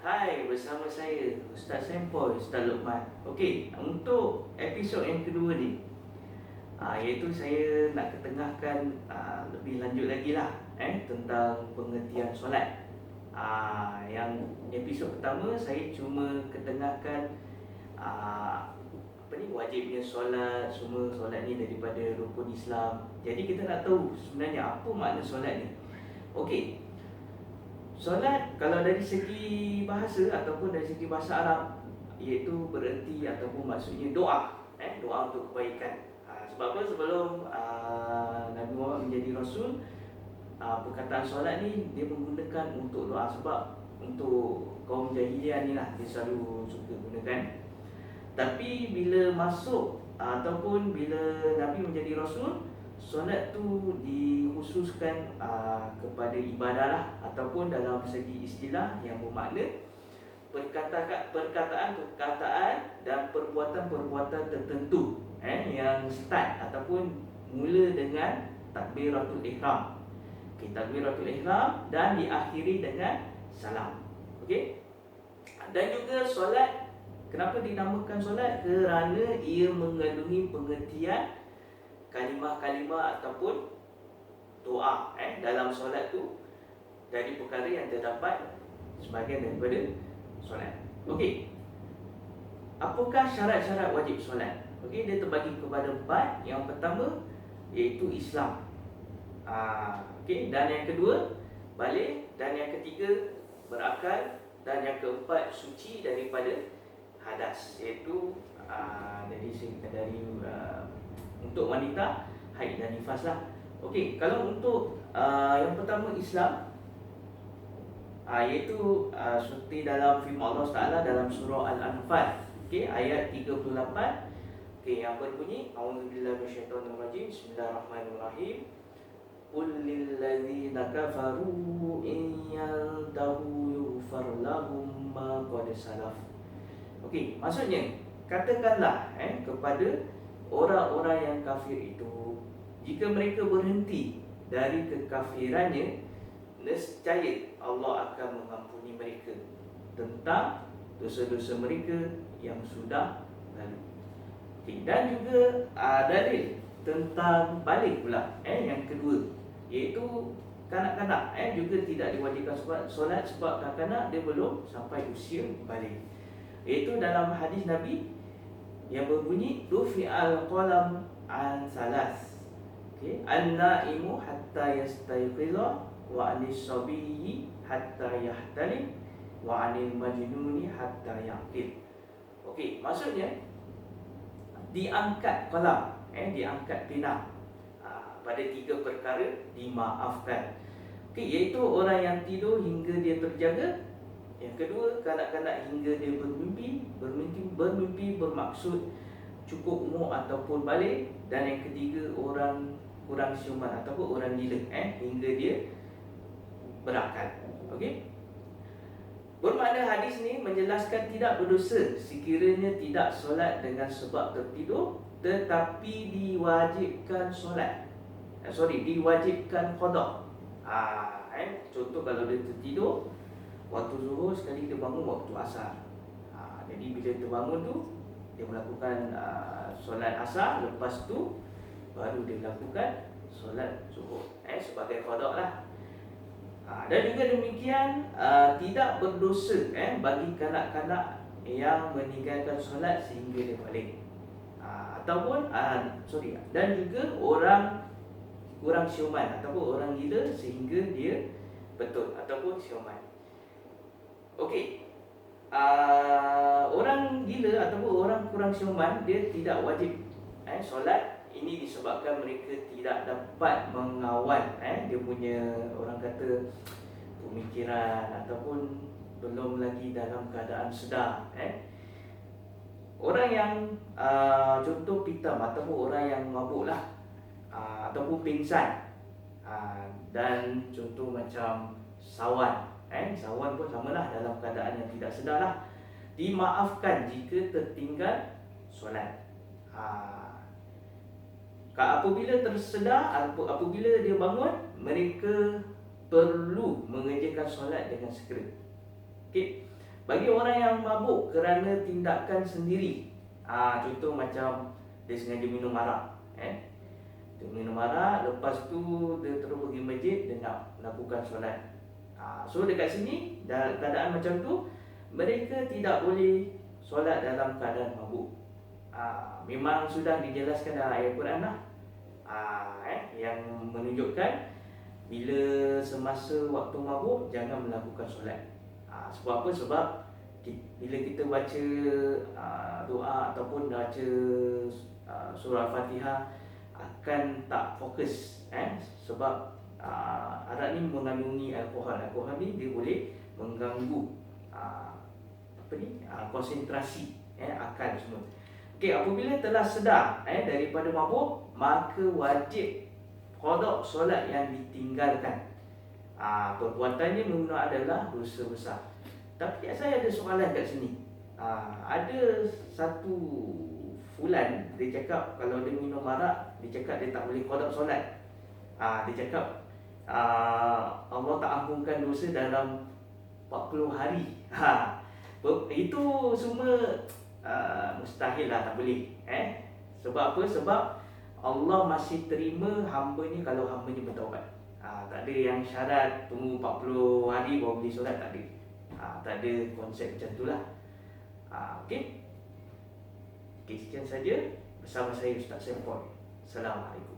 Hai, bersama saya Ustaz Sempoi, Ustaz Luqman. Okey, untuk episod yang kedua ni, iaitu saya nak ketengahkan lebih lanjut lagi lah tentang pengertian solat. Yang episod pertama saya cuma ketengahkan wajibnya solat, semua solat ni daripada rukun Islam. Jadi kita nak tahu sebenarnya apa makna solat ni. Okey. Solat kalau dari segi bahasa ataupun dari segi bahasa Arab, iaitu bererti ataupun maksudnya doa, doa untuk kebaikan. Sebab apa? Sebelum Nabi Muhammad menjadi Rasul, perkataan solat ni dia menggunakan untuk doa. Sebab untuk kaum jahiliah ni lah dia selalu suka gunakan. Tapi bila masuk ataupun bila Nabi menjadi Rasul, solat tu dikhususkan kepada ibadah lah, ataupun dalam segi istilah yang bermakna perkataan dan perbuatan-perbuatan tertentu yang start ataupun mula dengan takbiratul ihram. Takbiratul ihram dan diakhiri dengan salam. Okey. Dan juga solat, kenapa dinamakan solat? Kerana ia mengandungi pengertian kalimah-kalimah ataupun doa dalam solat tu, dari perkara yang terdapat sebahagian daripada solat. Okey. Apakah syarat-syarat wajib solat? Okey, dia terbagi kepada 4. Yang pertama iaitu Islam. Okey, dan yang kedua balik, dan yang ketiga berakal, dan yang keempat suci daripada hadas, iaitu dari untuk wanita haid dan nifas lah. Okey, kalau untuk yang pertama Islam, iaitu seperti dalam firman Allah Taala dalam surah Al-Anfal, okey, ayat 38. Okey, yang berbunyi, A'udzubillahi minasyaitonirrajim, Bismillahirrahmanirrahim. Qul lil ladzina kafaru in yantahu yughfar lahum ma qad salaf. Okey, maksudnya katakanlah kepada orang-orang yang kafir itu, jika mereka berhenti dari kekafirannya, nescaya Allah akan mengampuni mereka tentang dosa-dosa mereka yang sudah lalu. Dan juga dalil tentang balik pula yang kedua, iaitu kanak-kanak juga tidak diwajibkan solat sebab kanak-kanak dia belum sampai usia balik. Iaitu dalam hadis Nabi yang berbunyi, Rufi'al qalam an salas. Okey, an-naimu hatta yastayqiza, wa anis sabiyyi hatta yahtalim, wa anil majnuni hatta yaqil. Okey, maksudnya diangkat qalam, diangkat pena pada 3 perkara dimaafkan. Okey, iaitu orang yang tidur hingga dia terjaga. Yang kedua, kanak-kanak hingga dia bermimpi bermaksud cukup umur ataupun balik. Dan yang ketiga, orang kurang siuman ataupun orang gila hingga dia berakal. Okey. Bermakna hadis ni menjelaskan tidak berdosa sekiranya tidak solat dengan sebab tertidur, tetapi diwajibkan solat. Diwajibkan qada. Contoh kalau dia tertidur waktu zuhur, sekali dia bangun waktu asar. Jadi bila terbangun tu, dia melakukan solat asar, lepas tu baru dia melakukan solat zuhur sebagai qada lah. Dan juga demikian tidak berdosa bagi kanak-kanak yang meninggalkan solat sehingga dia balik, ataupun dan juga orang kurang siuman ataupun orang gila sehingga dia betul ataupun siuman. Okey, orang gila ataupun orang kurang siuman dia tidak wajib solat. Ini disebabkan mereka tidak dapat mengawal dia punya, orang kata, pemikiran ataupun belum lagi dalam keadaan sedar. Orang yang contoh pitam ataupun orang yang mabuk lah, ataupun pingsan, dan contoh macam sawan. Sawan pun samalah, dalam keadaan yang tidak sedar lah, dimaafkan jika tertinggal solat. Apabila tersedar, apabila dia bangun, mereka perlu mengerjakan solat dengan segera. Okey. Bagi orang yang mabuk kerana tindakan sendiri, contoh macam dia sengaja minum arak, dia minum arak, lepas tu dia terus pergi masjid, dia nak lakukan solat. So dekat sini dalam keadaan macam tu, mereka tidak boleh solat dalam keadaan mabuk. Memang sudah dijelaskan dalam ayat Quran lah, yang menunjukkan bila semasa waktu mabuk jangan melakukan solat. Sebab apa? Sebab bila kita baca doa ataupun baca surah Al-Fatihah akan tak fokus, sebab arak ni mengandungi alkohol. Alkohol ni dia boleh mengganggu konsentrasi akal semua. Okey, apabila telah sedar daripada mabuk, maka wajib qada solat yang ditinggalkan. Perbuatannya memang adalah dosa besar. Tapi saya ada soalan kat sini. Ada satu fulan, dia cakap kalau dia minum arak, dia cakap dia tak boleh qada solat. Dia cakap Allah tak ampunkan dosa dalam 40 hari. Itu semua mustahil lah, tak boleh. Sebab apa? Sebab Allah masih terima hamba-Nya kalau hamba-Nya bertaubat. Tak ada yang syarat tunggu 40 hari baru boleh solat, tak ada. Tak ada konsep macam itulah. Okey. Sekian saja bersama saya Ustaz Sempoi. Assalamualaikum.